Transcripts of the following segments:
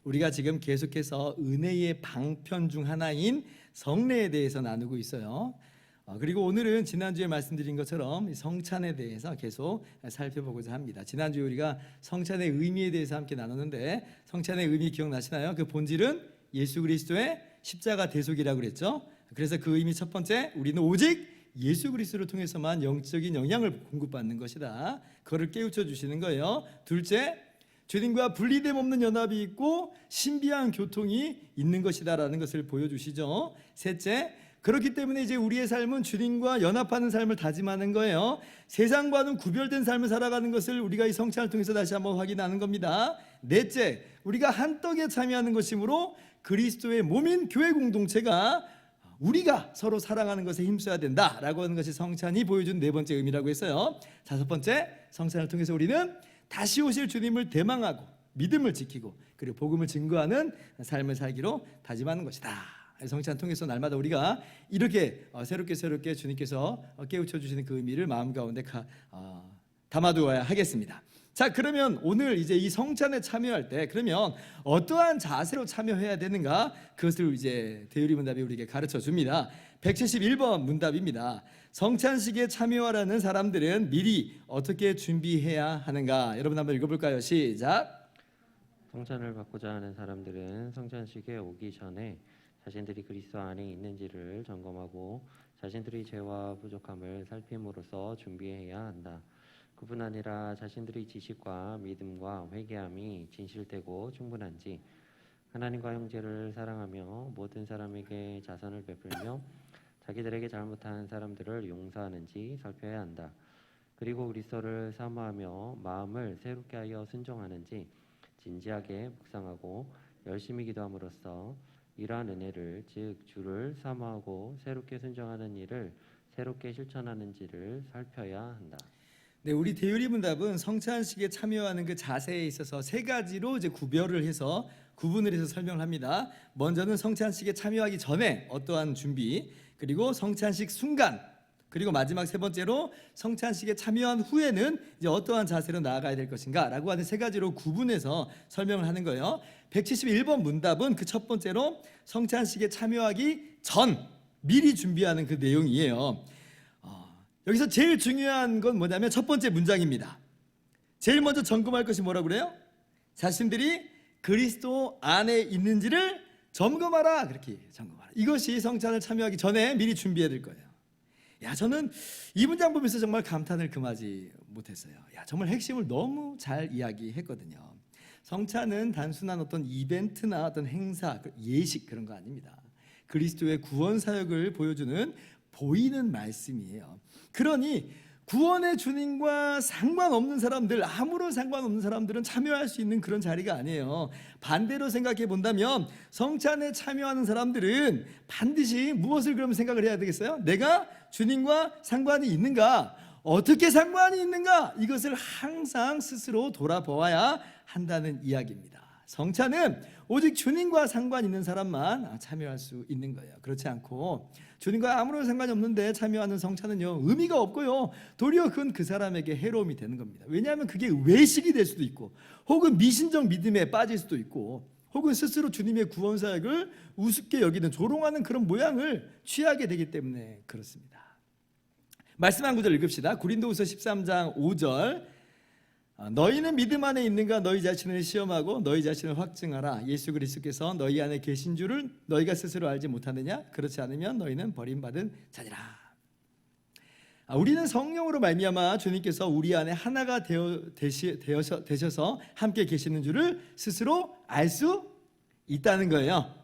우리가 지금 계속해서 은혜의 방편 중 하나인 성례에 대해서 나누고 있어요. 그리고 오늘은 지난주에 말씀드린 것처럼 성찬에 대해서 계속 살펴보고자 합니다. 지난주에 우리가 성찬의 의미에 대해서 함께 나눴는데, 성찬의 의미 기억나시나요? 그 본질은 예수 그리스도의 십자가 대속이라고 그랬죠. 그래서 그 의미 첫 번째, 우리는 오직 예수 그리스도를 통해서만 영적인 영향을 공급받는 것이다. 그거를 깨우쳐 주시는 거예요. 둘째, 주님과 분리됨 없는 연합이 있고 신비한 교통이 있는 것이다라는 것을 보여주시죠. 셋째, 그렇기 때문에 이제 우리의 삶은 주님과 연합하는 삶을 다짐하는 거예요. 세상과는 구별된 삶을 살아가는 것을 우리가 이 성찬을 통해서 다시 한번 확인하는 겁니다. 넷째, 우리가 한 떡에 참여하는 것이므로 그리스도의 몸인 교회 공동체가 우리가 서로 사랑하는 것에 힘써야 된다라고 하는 것이 성찬이 보여준 네 번째 의미라고 했어요. 다섯 번째, 성찬을 통해서 우리는 다시 오실 주님을 대망하고 믿음을 지키고 그리고 복음을 증거하는 삶을 살기로 다짐하는 것이다. 성찬을 통해서 날마다 우리가 이렇게 새롭게 주님께서 깨우쳐 주시는 그 의미를 마음 가운데 담아두어야 하겠습니다. 자, 그러면 오늘 이제 이 성찬에 참여할 때 그러면 어떠한 자세로 참여해야 되는가? 그것을 이제 대유리 문답이 우리에게 가르쳐 줍니다. 171번 문답입니다. 성찬식에 참여하라는 사람들은 미리 어떻게 준비해야 하는가? 여러분 한번 읽어볼까요? 시작. 성찬을 받고자 하는 사람들은 성찬식에 오기 전에 자신들이 그리스도 안에 있는지를 점검하고 자신들의 죄와 부족함을 살핌으로써 준비해야 한다. 그뿐 아니라 자신들의 지식과 믿음과 회개함이 진실되고 충분한지, 하나님과 형제를 사랑하며 모든 사람에게 자선을 베풀며 자기들에게 잘못한 사람들을 용서하는지 살펴야 한다. 그리고 그리스도를 사모하며 마음을 새롭게 하여 순종하는지 진지하게 묵상하고 열심히 기도함으로써 이러한 은혜를, 즉 주를 사모하고 새롭게 순종하는 일을 새롭게 실천하는지를 살펴야 한다. 네, 우리 대유리 문답은 성찬식에 참여하는 그 자세에 있어서 세 가지로 이제 구분을 해서 설명을 합니다. 먼저는 성찬식에 참여하기 전에 어떠한 준비, 그리고 성찬식 순간, 그리고 마지막 세 번째로 성찬식에 참여한 후에는 이제 어떠한 자세로 나아가야 될 것인가라고 하는 세 가지로 구분해서 설명을 하는 거예요. 171번 문답은 그 첫 번째로 성찬식에 참여하기 전 미리 준비하는 그 내용이에요. 여기서 제일 중요한 건 뭐냐면 첫 번째 문장입니다. 제일 먼저 점검할 것이 뭐라고 그래요? 자신들이 그리스도 안에 있는지를 점검하라. 그렇게 점검하라. 이것이 성찬을 참여하기 전에 미리 준비해야 될 거예요. 저는 이 문장 보면서 정말 감탄을 금하지 못했어요. 정말 핵심을 너무 잘 이야기했거든요. 성찬은 단순한 어떤 이벤트나 어떤 행사, 예식 그런 거 아닙니다. 그리스도의 구원 사역을 보여주는 보이는 말씀이에요. 그러니 구원의 주님과 상관없는 사람들, 아무런 상관없는 사람들은 참여할 수 있는 그런 자리가 아니에요. 반대로 생각해 본다면 성찬에 참여하는 사람들은 반드시 무엇을 그러면 생각을 해야 되겠어요? 내가 주님과 상관이 있는가? 어떻게 상관이 있는가? 이것을 항상 스스로 돌아보아야 한다는 이야기입니다. 성찬은 오직 주님과 상관 있는 사람만 참여할 수 있는 거예요. 그렇지 않고 주님과 아무런 상관이 없는데 참여하는 성찬은요, 의미가 없고요, 도리어 그건 그 사람에게 해로움이 되는 겁니다. 왜냐하면 그게 외식이 될 수도 있고, 혹은 미신적 믿음에 빠질 수도 있고, 혹은 스스로 주님의 구원 사역을 우습게 여기는, 조롱하는 그런 모양을 취하게 되기 때문에 그렇습니다. 말씀 한 구절 읽읍시다. 고린도후서 13장 5절. 너희는 믿음 안에 있는가? 너희 자신을 시험하고 너희 자신을 확증하라. 예수 그리스도께서 너희 안에 계신 줄을 너희가 스스로 알지 못하느냐? 그렇지 않으면 너희는 버림받은 자니라. 우리는 성령으로 말미암아 주님께서 우리 안에 하나가 되셔서 함께 계시는 줄을 스스로 알 수 있다는 거예요.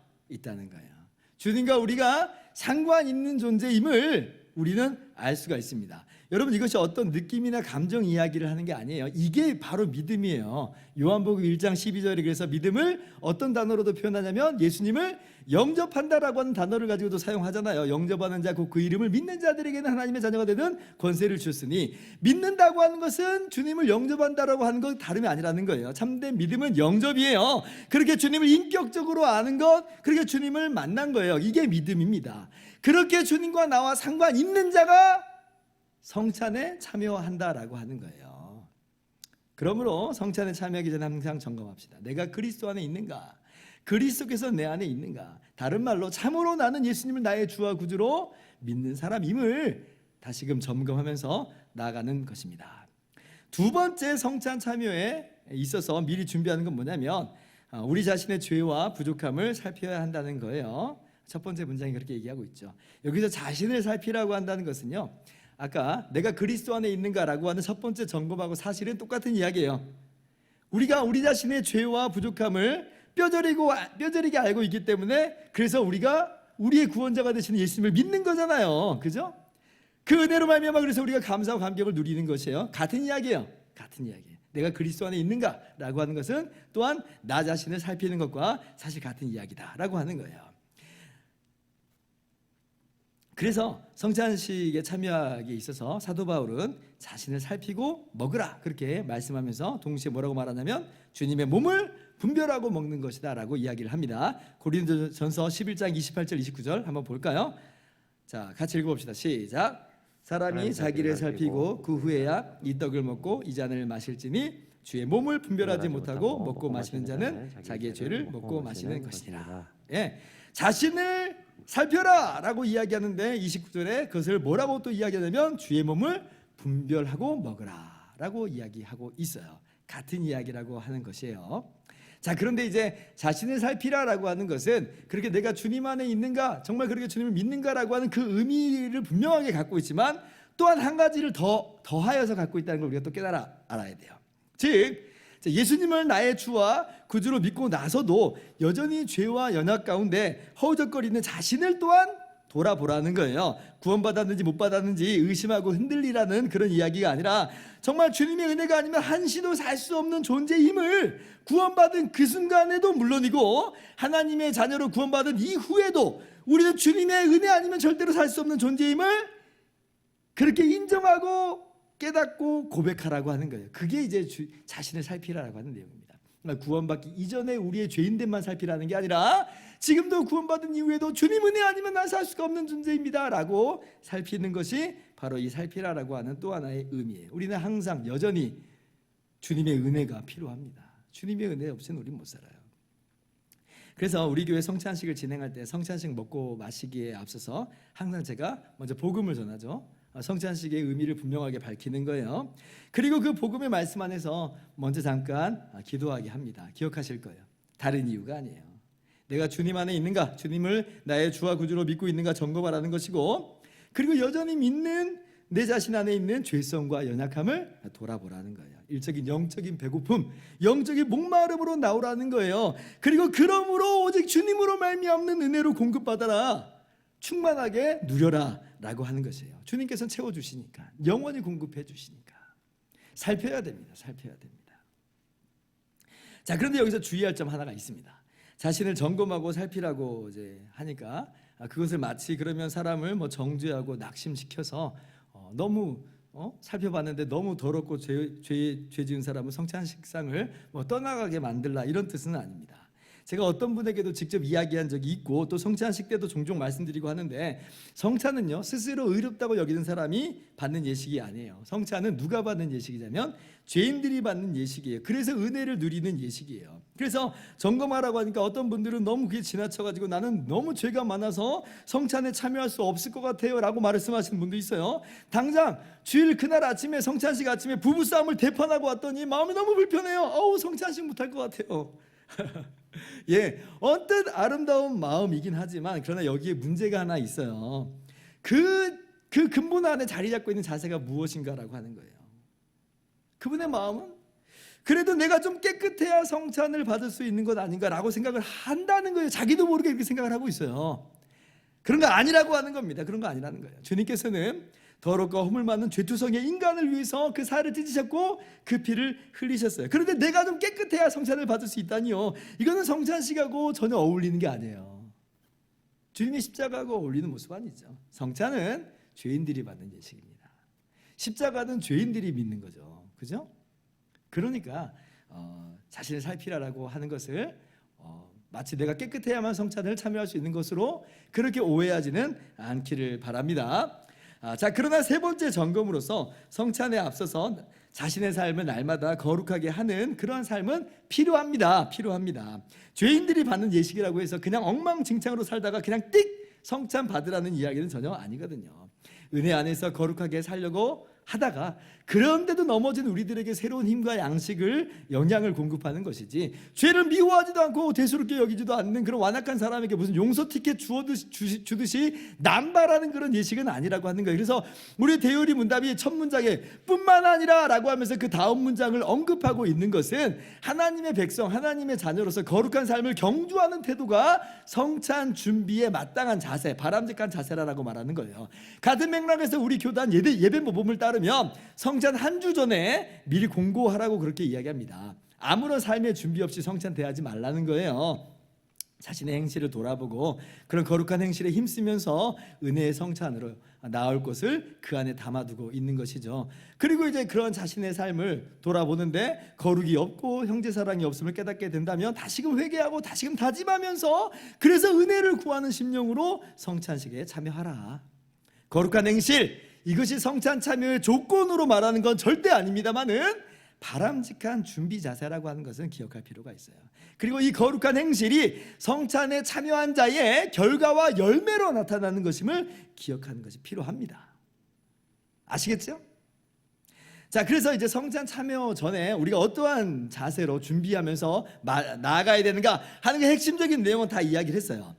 주님과 우리가 상관 있는 존재임을 우리는 알 수가 있습니다. 여러분, 이것이 어떤 느낌이나 감정 이야기를 하는 게 아니에요. 이게 바로 믿음이에요. 요한복음 1장 12절에 그래서 믿음을 어떤 단어로도 표현하냐면 예수님을 영접한다라고 하는 단어를 가지고도 사용하잖아요. 영접하는 자, 곧 그 이름을 믿는 자들에게는 하나님의 자녀가 되는 권세를 주셨으니, 믿는다고 하는 것은 주님을 영접한다라고 하는 건 다름이 아니라는 거예요. 참된 믿음은 영접이에요. 그렇게 주님을 인격적으로 아는 것, 그렇게 주님을 만난 거예요. 이게 믿음입니다. 그렇게 주님과 나와 상관 있는 자가 성찬에 참여한다라고 하는 거예요. 그러므로 성찬에 참여하기 전에 항상 점검합시다. 내가 그리스도 안에 있는가? 그리스도께서 내 안에 있는가? 다른 말로 참으로 나는 예수님을 나의 주와 구주로 믿는 사람임을 다시금 점검하면서 나아가는 것입니다. 두 번째 성찬 참여에 있어서 미리 준비하는 건 뭐냐면 우리 자신의 죄와 부족함을 살펴야 한다는 거예요. 첫 번째 문장이 그렇게 얘기하고 있죠. 여기서 자신을 살피라고 한다는 것은요, 아까 내가 그리스도 안에 있는가라고 하는 첫 번째 점검하고 사실은 똑같은 이야기예요. 우리가 우리 자신의 죄와 부족함을 뼈저리게 알고 있기 때문에 그래서 우리가 우리의 구원자가 되시는 예수님을 믿는 거잖아요. 그죠? 그 은혜로 말미암아 그래서 우리가 감사와 감격을 누리는 것이에요. 같은 이야기예요. 같은 이야기. 내가 그리스도 안에 있는가라고 하는 것은 또한 나 자신을 살피는 것과 사실 같은 이야기다라고 하는 거예요. 그래서 성찬식에 참여하기에 있어서 사도 바울은 자신을 살피고 먹으라 그렇게 말씀하면서 동시에 뭐라고 말하냐면 주님의 몸을 분별하고 먹는 것이다 라고 이야기를 합니다. 고린도전서 11장 28절 29절 한번 볼까요? 자, 같이 읽어봅시다. 시작. 사람이 자기를 살피고 그 후에야 이 떡을 먹고 이 잔을 마실지니 주의 몸을 분별하지 못하고 먹고 마시는 자는 자기의 죄를 먹고 마시는 것이니라. 예, 자신을 살펴라 라고 이야기하는데 29절에 그것을 뭐라고 또 이야기하냐면 주의 몸을 분별하고 먹으라 라고 이야기하고 있어요. 같은 이야기라고 하는 것이에요. 자, 그런데 이제 자신을 살피라라고 하는 것은 그렇게 내가 주님 안에 있는가, 정말 그렇게 주님을 믿는가라고 하는 그 의미를 분명하게 갖고 있지만 또한 한 가지를 더하여서 갖고 있다는 걸 우리가 또 알아야 돼요. 즉 예수님을 나의 주와 구주로 믿고 나서도 여전히 죄와 연약 가운데 허우적거리는 자신을 또한 돌아보라는 거예요. 구원받았는지 못 받았는지 의심하고 흔들리라는 그런 이야기가 아니라 정말 주님의 은혜가 아니면 한시도 살 수 없는 존재임을 구원받은 그 순간에도 물론이고 하나님의 자녀로 구원받은 이후에도 우리는 주님의 은혜 아니면 절대로 살 수 없는 존재임을 그렇게 인정하고 깨닫고 고백하라고 하는 거예요. 그게 이제 자신을 살피라라고 하는 내용입니다. 구원받기 이전에 우리의 죄인됨만 살피라는 게 아니라 지금도 구원받은 이후에도 주님 은혜 아니면 난 살 수가 없는 존재입니다 라고 살피는 것이 바로 이 살피라라고 하는 또 하나의 의미예요. 우리는 항상 여전히 주님의 은혜가 필요합니다. 주님의 은혜 없이는 우리는 못 살아요. 그래서 우리 교회 성찬식을 진행할 때 성찬식 먹고 마시기에 앞서서 항상 제가 먼저 복음을 전하죠. 성찬식의 의미를 분명하게 밝히는 거예요. 그리고 그 복음의 말씀 안에서 먼저 잠깐 기도하게 합니다. 기억하실 거예요. 다른 이유가 아니에요. 내가 주님 안에 있는가, 주님을 나의 주와 구주로 믿고 있는가 점검하라는 것이고, 그리고 여전히 믿는 내 자신 안에 있는 죄성과 연약함을 돌아보라는 거예요. 일적인 영적인 배고픔, 영적인 목마름으로 나오라는 거예요. 그리고 그러므로 오직 주님으로 말미암는 은혜로 공급받아라, 충만하게 누려라 라고 하는 것이에요. 주님께서는 채워주시니까, 영원히 공급해 주시니까 살펴야 됩니다. 살펴야 됩니다. 자, 그런데 여기서 주의할 점 하나가 있습니다. 자신을 점검하고 살피라고 이제 하니까 그것을 마치 그러면 사람을 뭐 정죄하고 낙심시켜서 너무 살펴봤는데 너무 더럽고 죄 지은 사람은 성찬식상을 뭐 떠나가게 만들라 이런 뜻은 아닙니다. 제가 어떤 분에게도 직접 이야기한 적이 있고 또 성찬식 때도 종종 말씀드리고 하는데, 성찬은요 스스로 의롭다고 여기는 사람이 받는 예식이 아니에요. 성찬은 누가 받는 예식이냐면 죄인들이 받는 예식이에요. 그래서 은혜를 누리는 예식이에요. 그래서 점검하라고 하니까 어떤 분들은 너무 그게 지나쳐가지고 나는 너무 죄가 많아서 성찬에 참여할 수 없을 것 같아요 라고 말씀하시는 분도 있어요. 당장 주일 그날 아침에 성찬식 아침에 부부싸움을 대판하고 왔더니 마음이 너무 불편해요. 성찬식 못할 것 같아요. 예, 언뜻 아름다운 마음이긴 하지만 그러나 여기에 문제가 하나 있어요. 그 근본 안에 자리 잡고 있는 자세가 무엇인가라고 하는 거예요. 그분의 마음은 그래도 내가 좀 깨끗해야 성찬을 받을 수 있는 것 아닌가라고 생각을 한다는 거예요. 자기도 모르게 이렇게 생각을 하고 있어요. 그런 거 아니라고 하는 겁니다. 그런 거 아니라는 거예요. 주님께서는 더럽고 허물 많은 죄투성의 인간을 위해서 그 살을 찢으셨고 그 피를 흘리셨어요. 그런데 내가 좀 깨끗해야 성찬을 받을 수 있다니요. 이거는 성찬식하고 전혀 어울리는 게 아니에요. 주님의 십자가하고 어울리는 모습 아니죠. 성찬은 죄인들이 받는 예식입니다. 십자가는 죄인들이 믿는 거죠. 그죠? 그러니까 자신을 살피라라고 하는 것을 마치 내가 깨끗해야만 성찬을 참여할 수 있는 것으로 그렇게 오해하지는 않기를 바랍니다. 자, 그러나 세 번째 점검으로서 성찬에 앞서서 자신의 삶을 날마다 거룩하게 하는 그런 삶은 필요합니다. 죄인들이 받는 예식이라고 해서 그냥 엉망진창으로 살다가 그냥 띡 성찬 받으라는 이야기는 전혀 아니거든요. 은혜 안에서 거룩하게 살려고 하다가 그런데도 넘어진 우리들에게 새로운 힘과 양식을 영양을 공급하는 것이지, 죄를 미워하지도 않고 대수롭게 여기지도 않는 그런 완악한 사람에게 무슨 용서 티켓 주듯이 남발하는 그런 예식은 아니라고 하는 거예요. 그래서 우리 대요리 문답이 첫 문장에 뿐만 아니라 라고 하면서 그 다음 문장을 언급하고 있는 것은 하나님의 백성, 하나님의 자녀로서 거룩한 삶을 경주하는 태도가 성찬 준비에 마땅한 자세, 바람직한 자세라고 말하는 거예요. 같은 맥락에서 우리 교단 예배 모범을 따르면 성찬 한 주 전에 미리 공고하라고 그렇게 이야기합니다. 아무런 삶의 준비 없이 성찬 대하지 말라는 거예요. 자신의 행실을 돌아보고 그런 거룩한 행실에 힘쓰면서 은혜의 성찬으로 나올 것을 그 안에 담아두고 있는 것이죠. 그리고 이제 그런 자신의 삶을 돌아보는데 거룩이 없고 형제사랑이 없음을 깨닫게 된다면 다시금 회개하고 다시금 다짐하면서 그래서 은혜를 구하는 심령으로 성찬식에 참여하라. 거룩한 행실, 이것이 성찬 참여의 조건으로 말하는 건 절대 아닙니다만은 바람직한 준비 자세라고 하는 것은 기억할 필요가 있어요. 그리고 이 거룩한 행실이 성찬에 참여한 자의 결과와 열매로 나타나는 것임을 기억하는 것이 필요합니다. 아시겠죠? 자, 그래서 이제 성찬 참여 전에 우리가 어떠한 자세로 준비하면서 나아가야 되는가 하는 게 핵심적인 내용은 다 이야기를 했어요.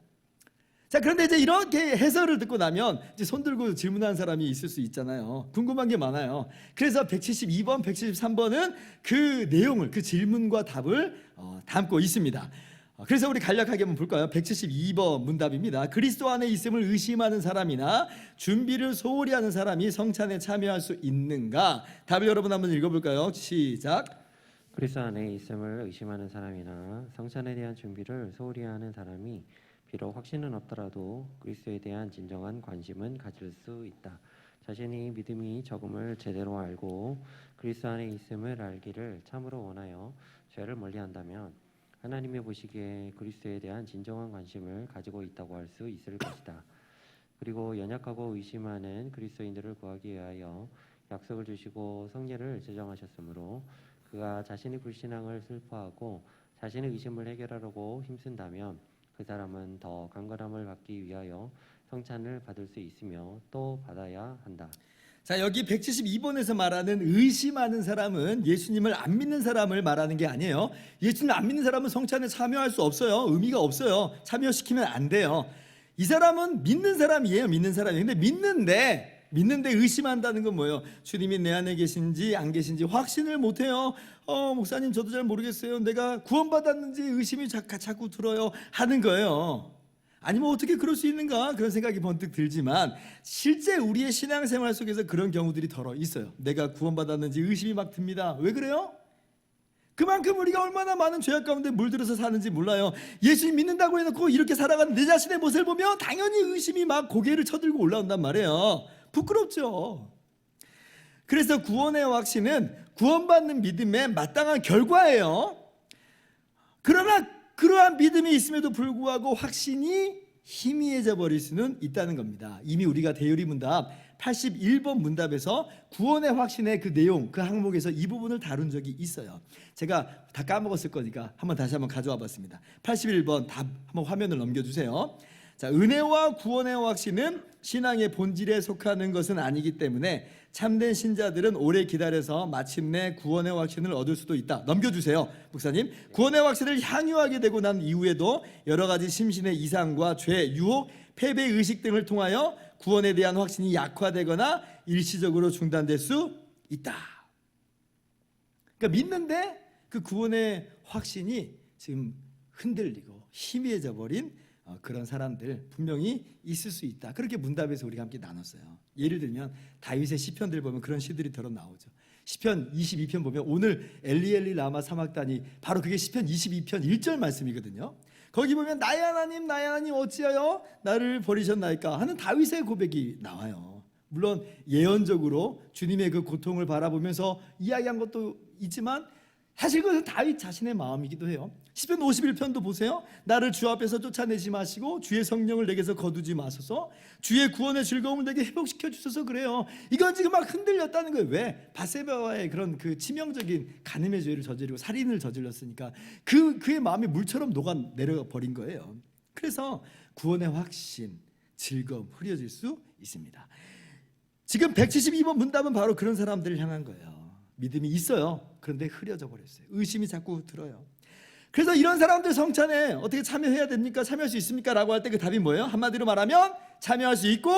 자, 그런데 이제 이렇게 해설을 듣고 나면 이제 손 들고 질문하는 사람이 있을 수 있잖아요. 궁금한 게 많아요. 그래서 172번, 173번은 그 내용을, 그 질문과 답을 담고 있습니다. 그래서 우리 간략하게 한번 볼까요? 172번 문답입니다. 그리스도 안에 있음을 의심하는 사람이나 준비를 소홀히 하는 사람이 성찬에 참여할 수 있는가? 답을 여러분 한번 읽어볼까요? 시작. 그리스도 안에 있음을 의심하는 사람이나 성찬에 대한 준비를 소홀히 하는 사람이 비록 확신은 없더라도 그리스도에 대한 진정한 관심은 가질 수 있다. 자신이 믿음이 적음을 제대로 알고 그리스도 안에 있음을 알기를 참으로 원하여 죄를 멀리한다면 하나님이 보시기에 그리스도에 대한 진정한 관심을 가지고 있다고 할 수 있을 것이다. 그리고 연약하고 의심하는 그리스도인들을 구하기 위하여 약속을 주시고 성례를 제정하셨으므로 그가 자신의 불신앙을 슬퍼하고 자신의 의심을 해결하려고 힘쓴다면 그 사람은 더 강건함을 받기 위하여 성찬을 받을 수 있으며 또 받아야 한다. 자, 여기 172번에서 말하는 의심하는 사람은 예수님을 안 믿는 사람을 말하는 게 아니에요. 예수님을 안 믿는 사람은 성찬에 참여할 수 없어요. 의미가 없어요. 참여시키면 안 돼요. 이 사람은 믿는 사람이에요. 믿는 사람이에요. 근데 믿는데 의심한다는 건 뭐예요? 주님이 내 안에 계신지 안 계신지 확신을 못해요. 목사님 저도 잘 모르겠어요. 내가 구원받았는지 의심이 자꾸 들어요 하는 거예요. 아니면 어떻게 그럴 수 있는가 그런 생각이 번뜩 들지만 실제 우리의 신앙생활 속에서 그런 경우들이 덜어 있어요. 내가 구원받았는지 의심이 막 듭니다. 왜 그래요? 그만큼 우리가 얼마나 많은 죄악 가운데 물들어서 사는지 몰라요. 예수님 믿는다고 해놓고 이렇게 살아가는 내 자신의 모습을 보면 당연히 의심이 막 고개를 쳐들고 올라온단 말이에요. 부끄럽죠. 그래서 구원의 확신은 구원받는 믿음의 마땅한 결과예요. 그러나 그러한 믿음이 있음에도 불구하고 확신이 희미해져 버릴 수는 있다는 겁니다. 이미 우리가 대요리 문답 81번 문답에서 구원의 확신의 그 내용, 그 항목에서 이 부분을 다룬 적이 있어요. 제가 다 까먹었을 거니까 다시 한번 가져와 봤습니다. 81번 답 한번 화면을 넘겨주세요. 자, 은혜와 구원의 확신은 신앙의 본질에 속하는 것은 아니기 때문에 참된 신자들은 오래 기다려서 마침내 구원의 확신을 얻을 수도 있다. 넘겨주세요, 목사님. 구원의 확신을 향유하게 되고 난 이후에도 여러 가지 심신의 이상과 죄, 유혹, 패배 의식 등을 통하여 구원에 대한 확신이 약화되거나 일시적으로 중단될 수 있다. 그러니까 믿는데 그 구원의 확신이 지금 흔들리고 희미해져 버린 그런 사람들 분명히 있을 수 있다. 그렇게 문답에서 우리가 함께 나눴어요. 예를 들면 다윗의 시편들 보면 그런 시들이 들어 나오죠. 시편 22편 보면 오늘 엘리 라마 사막단이 바로 그게 시편 22편 1절 말씀이거든요. 거기 보면 나의 하나님 어찌하여 나를 버리셨나이까 하는 다윗의 고백이 나와요. 물론 예언적으로 주님의 그 고통을 바라보면서 이야기한 것도 있지만 사실 그것은 다윗 자신의 마음이기도 해요. 시편 51편도 보세요. 나를 주 앞에서 쫓아내지 마시고 주의 성령을 내게서 거두지 마소서. 주의 구원의 즐거움을 내게 회복시켜 주소서. 그래요. 이건 지금 막 흔들렸다는 거예요. 왜? 바세바와의 그런 그 치명적인 간음의 죄를 저지르고 살인을 저질렀으니까 그의 마음이 물처럼 녹아 내려 버린 거예요. 그래서 구원의 확신, 즐거움 흐려질 수 있습니다. 지금 172번 문답은 바로 그런 사람들을 향한 거예요. 믿음이 있어요. 그런데 흐려져 버렸어요. 의심이 자꾸 들어요. 그래서 이런 사람들 성찬에 어떻게 참여해야 됩니까? 참여할 수 있습니까? 라고 할 때 그 답이 뭐예요? 한마디로 말하면 참여할 수 있고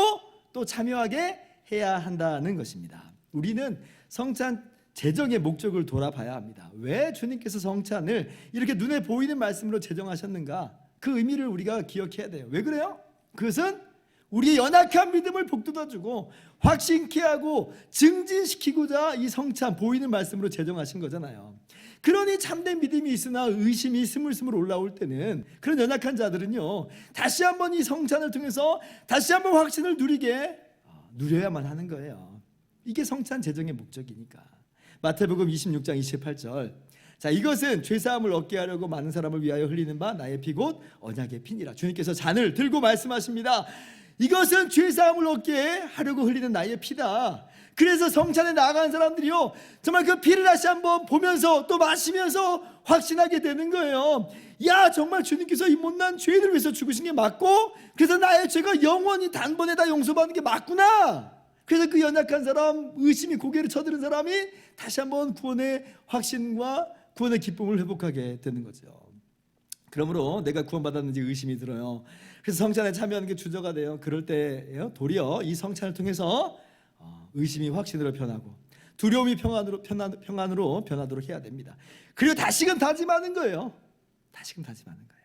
또 참여하게 해야 한다는 것입니다. 우리는 성찬 제정의 목적을 돌아봐야 합니다. 왜 주님께서 성찬을 이렇게 눈에 보이는 말씀으로 제정하셨는가? 그 의미를 우리가 기억해야 돼요. 왜 그래요? 그것은 우리의 연약한 믿음을 북돋아주고 확신케 하고 증진시키고자 이 성찬 보이는 말씀으로 제정하신 거잖아요. 그러니 참된 믿음이 있으나 의심이 스물스물 올라올 때는 그런 연약한 자들은요, 다시 한번 이 성찬을 통해서 다시 한번 확신을 누려야만 하는 거예요. 이게 성찬 제정의 목적이니까. 마태복음 26장 28절. 자, 이것은 죄사함을 얻게 하려고 많은 사람을 위하여 흘리는 바 나의 피 곧 언약의 피니라. 주님께서 잔을 들고 말씀하십니다. 이것은 죄사함을 얻게 하려고 흘리는 나의 피다. 그래서 성찬에 나아가는 사람들이요, 정말 그 피를 다시 한번 보면서 또 마시면서 확신하게 되는 거예요. 야, 정말 주님께서 이 못난 죄들을 위해서 죽으신 게 맞고, 그래서 나의 죄가 영원히 단번에 다 용서받는 게 맞구나. 그래서 그 연약한 사람, 의심이 고개를 쳐드는 사람이 다시 한번 구원의 확신과 구원의 기쁨을 회복하게 되는 거죠. 그러므로 내가 구원받았는지 의심이 들어요. 그래서 성찬에 참여하는 게 주저가 돼요. 그럴 때예요, 도리어 이 성찬을 통해서 의심이 확신으로 변하고 두려움이 평안으로 변하도록 해야 됩니다. 그리고 다시금 다짐하는 거예요. 다시금 다짐하는 거예요.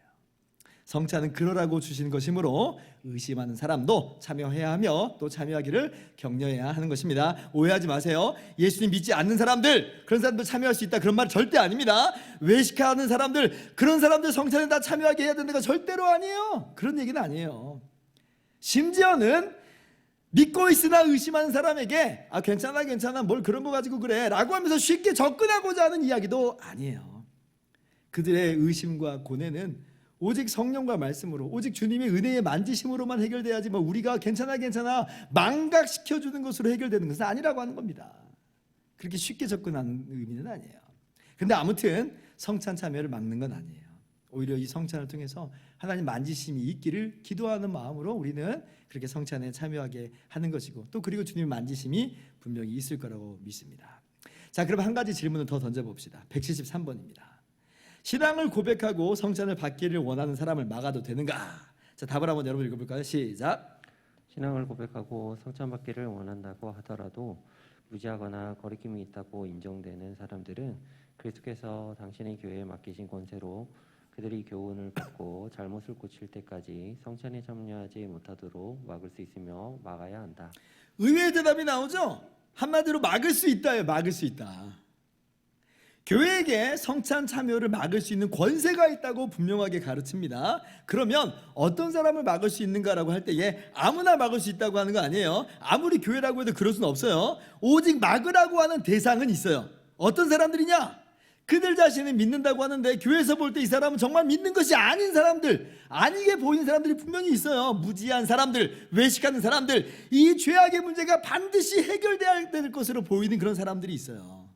성찬은 그러라고 주신 것이므로 의심하는 사람도 참여해야 하며 또 참여하기를 격려해야 하는 것입니다. 오해하지 마세요. 예수님 믿지 않는 사람들, 그런 사람들 참여할 수 있다, 그런 말 절대 아닙니다. 외식하는 사람들, 그런 사람들 성찬에 다 참여하게 해야 된다가 절대로 아니에요. 그런 얘기는 아니에요. 심지어는 믿고 있으나 의심하는 사람에게 괜찮아 뭘 그런 거 가지고 그래 라고 하면서 쉽게 접근하고자 하는 이야기도 아니에요. 그들의 의심과 고뇌는 오직 성령과 말씀으로, 오직 주님의 은혜의 만지심으로만 해결돼야지 우리가 괜찮아 망각시켜주는 것으로 해결되는 것은 아니라고 하는 겁니다. 그렇게 쉽게 접근하는 의미는 아니에요. 근데 아무튼 성찬 참여를 막는 건 아니에요. 오히려 이 성찬을 통해서 하나님 만지심이 있기를 기도하는 마음으로 우리는 그렇게 성찬에 참여하게 하는 것이고, 또 그리고 주님의 만지심이 분명히 있을 거라고 믿습니다. 자, 그럼 한 가지 질문을 더 던져봅시다. 173번입니다. 신앙을 고백하고 성찬을 받기를 원하는 사람을 막아도 되는가? 자, 답을 한번 여러분 읽어볼까요? 시작. 신앙을 고백하고 성찬 받기를 원한다고 하더라도 무지하거나 거리낌이 있다고 인정되는 사람들은 그리스도께서 당신의 교회에 맡기신 권세로 그들이 교훈을 받고 잘못을 고칠 때까지 성찬에 참여하지 못하도록 막을 수 있으며 막아야 한다. 의외의 대답이 나오죠? 한마디로 막을 수 있다예요. 막을 수 있다. 교회에게 성찬 참여를 막을 수 있는 권세가 있다고 분명하게 가르칩니다. 그러면 어떤 사람을 막을 수 있는가라고 할 때에 아무나 막을 수 있다고 하는 거 아니에요. 아무리 교회라고 해도 그럴 수는 없어요. 오직 막으라고 하는 대상은 있어요. 어떤 사람들이냐? 그들 자신은 믿는다고 하는데 교회에서 볼 때 이 사람은 정말 믿는 것이 아닌 사람들, 아니게 보이는 사람들이 분명히 있어요. 무지한 사람들, 외식하는 사람들, 이 죄악의 문제가 반드시 해결돼야 될 것으로 보이는 그런 사람들이 있어요.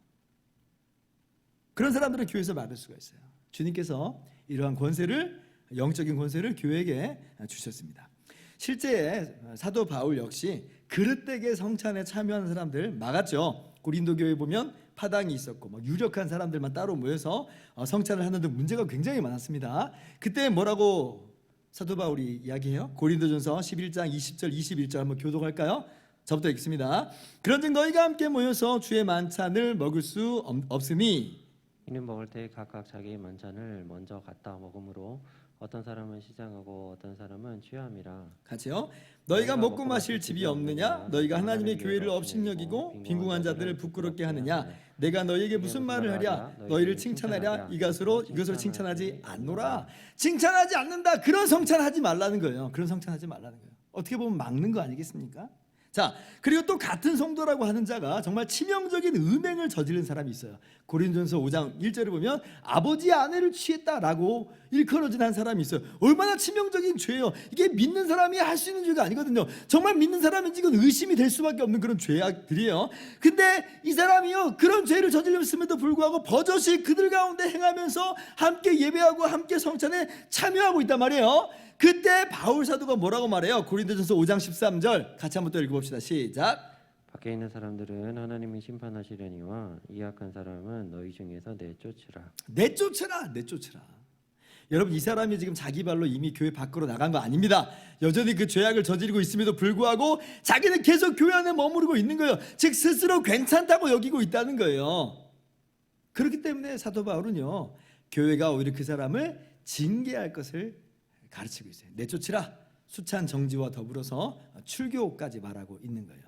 그런 사람들은 교회에서 막을 수가 있어요. 주님께서 이러한 권세를, 영적인 권세를 교회에게 주셨습니다. 실제 사도 바울 역시 그릇되게 성찬에 참여하는 사람들 막았죠. 고린도 교회에 보면 파당이 있었고 유력한 사람들만 따로 모여서 성찬을 하는데 문제가 굉장히 많았습니다. 그때 뭐라고 사도 바울이 이야기해요? 고린도전서 11장 20절 21절 한번 교독할까요? 저부터 읽습니다. 그런즉 너희가 함께 모여서 주의 만찬을 먹을 수 없으니 이는 먹을 때 각각 자기의 만찬을 먼저 갖다 먹으므로 어떤 사람은 시장하고 어떤 사람은 취함이라. 같이요. 너희가 먹고 마실 집이 없느냐? 너희가 하나님의 교회를 업신여기고 빈궁한 자들을 부끄럽게 하느냐? 내가 너희에게 무슨 말을 하랴? 너희를 칭찬하랴? 이것으로 칭찬하지 않노라. 칭찬하지 않는다. 그런 성찬하지 말라는 거예요. 그런 성찬하지 말라는 거예요. 어떻게 보면 막는 거 아니겠습니까? 자, 그리고 또 같은 성도라고 하는 자가 정말 치명적인 음행을 저지른 사람이 있어요. 고린도전서 5장 1절을 보면 아버지의 아내를 취했다라고 일컬어진 한 사람이 있어요. 얼마나 치명적인 죄예요. 이게 믿는 사람이 할 수 있는 죄가 아니거든요. 정말 믿는 사람인지 이건 의심이 될 수밖에 없는 그런 죄악들이에요. 근데 이 사람이요, 그런 죄를 저질렀음에도 불구하고 버젓이 그들 가운데 행하면서 함께 예배하고 함께 성찬에 참여하고 있단 말이에요. 그때 바울 사도가 뭐라고 말해요? 고린도전서 5장 13절 같이 한번 또 읽어봅시다. 시작. 밖에 있는 사람들은 하나님이 심판하시려니와 이 악한 사람은 너희 중에서 내쫓으라. 내쫓으라. 여러분, 이 사람이 지금 자기 발로 이미 교회 밖으로 나간 거 아닙니다. 여전히 그 죄악을 저지르고 있음에도 불구하고 자기는 계속 교회 안에 머무르고 있는 거예요. 즉 스스로 괜찮다고 여기고 있다는 거예요. 그렇기 때문에 사도 바울은요, 교회가 오히려 그 사람을 징계할 것을 가르치고 있어요. 내쫓으라. 수찬 정지와 더불어서 출교까지 말하고 있는 거예요.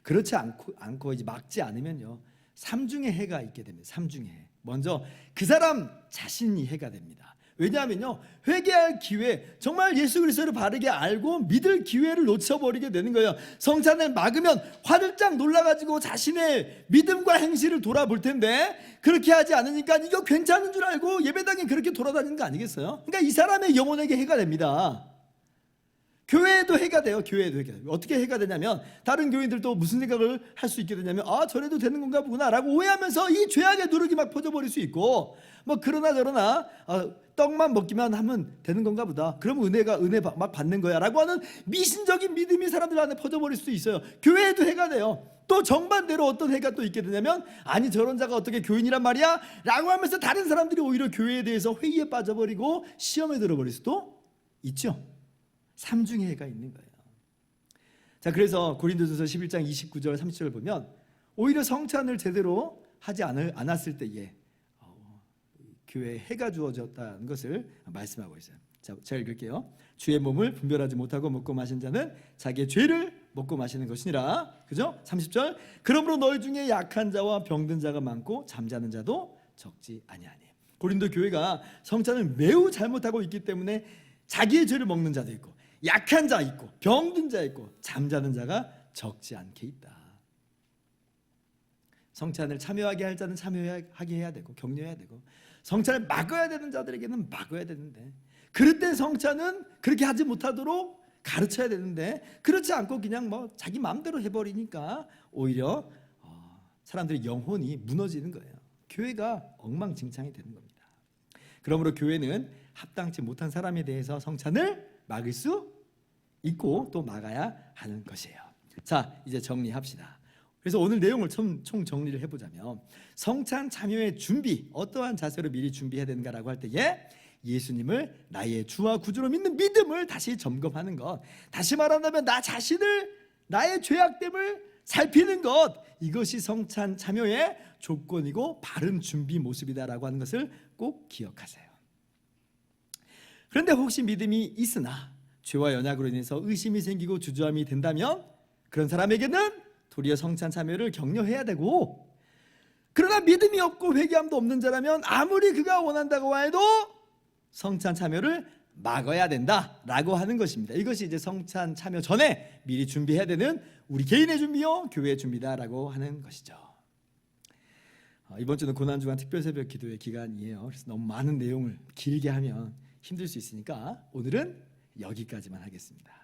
그렇지 않고 이제 막지 않으면요, 삼중의 해가 있게 됩니다. 삼중의 해. 먼저 그 사람 자신이 해가 됩니다. 왜냐하면요, 회개할 기회, 정말 예수 그리스도를 바르게 알고 믿을 기회를 놓쳐버리게 되는 거예요. 성찬을 막으면 화들짝 놀라가지고 자신의 믿음과 행실을 돌아볼 텐데 그렇게 하지 않으니까 이거 괜찮은 줄 알고 예배당에 그렇게 돌아다니는 거 아니겠어요? 그러니까 이 사람의 영혼에게 해가 됩니다. 교회에도 해가 돼요. 교회에도 해가 돼요. 어떻게 해가 되냐면 다른 교인들도 무슨 생각을 할 수 있게 되냐면 저래도 되는 건가 보구나 라고 오해하면서 이 죄악의 누룩이 막 퍼져버릴 수 있고, 뭐 그러나 저러나 떡만 먹기만 하면 되는 건가 보다, 그러면 은혜 막 받는 거야 라고 하는 미신적인 믿음이 사람들 안에 퍼져버릴 수도 있어요. 교회에도 해가 돼요. 또 정반대로 어떤 해가 또 있게 되냐면 아니 저런 자가 어떻게 교인이란 말이야 라고 하면서 다른 사람들이 오히려 교회에 대해서 회의에 빠져버리고 시험에 들어버릴 수도 있죠. 삼중의 해가 있는 거예요. 자, 그래서 고린도전서 11장 29절 30절을 보면 오히려 성찬을 제대로 하지 않았을 때에 교회에 해가 주어졌다는 것을 말씀하고 있어요. 자, 제가 읽을게요. 주의 몸을 분별하지 못하고 먹고 마신 자는 자기의 죄를 먹고 마시는 것이니라. 그죠? 30절. 그러므로 너희 중에 약한 자와 병든 자가 많고 잠자는 자도 적지 아니하니. 고린도 교회가 성찬을 매우 잘못하고 있기 때문에 자기의 죄를 먹는 자도 있고 약한 자 있고 병든 자 있고 잠자는 자가 적지 않게 있다. 성찬을 참여하게 할 자는 참여하게 해야 되고 격려해야 되고, 성찬을 막아야 되는 자들에게는 막아야 되는데, 그럴 땐 성찬은 그렇게 하지 못하도록 가르쳐야 되는데 그렇지 않고 그냥 뭐 자기 마음대로 해버리니까 오히려 사람들의 영혼이 무너지는 거예요. 교회가 엉망진창이 되는 겁니다. 그러므로 교회는 합당치 못한 사람에 대해서 성찬을 막을 수 있고 또 막아야 하는 것이에요. 자, 이제 정리합시다. 그래서 오늘 내용을 총 정리를 해보자면 성찬 참여의 준비, 어떠한 자세로 미리 준비해야 되는가라고 할 때에 예수님을 나의 주와 구주로 믿는 믿음을 다시 점검하는 것, 다시 말한다면 나 자신을, 나의 죄악됨을 살피는 것, 이것이 성찬 참여의 조건이고 바른 준비 모습이다라고 하는 것을 꼭 기억하세요. 그런데 혹시 믿음이 있으나 죄와 연약으로 인해서 의심이 생기고 주저함이 된다면 그런 사람에게는 도리어 성찬 참여를 격려해야 되고, 그러나 믿음이 없고 회개함도 없는 자라면 아무리 그가 원한다고 해도 성찬 참여를 막아야 된다라고 하는 것입니다. 이것이 이제 성찬 참여 전에 미리 준비해야 되는 우리 개인의 준비요 교회의 준비다라고 하는 것이죠. 이번 주는 고난주간 특별새벽 기도의 기간이에요. 그래서 너무 많은 내용을 길게 하면 힘들 수 있으니까 오늘은 여기까지만 하겠습니다.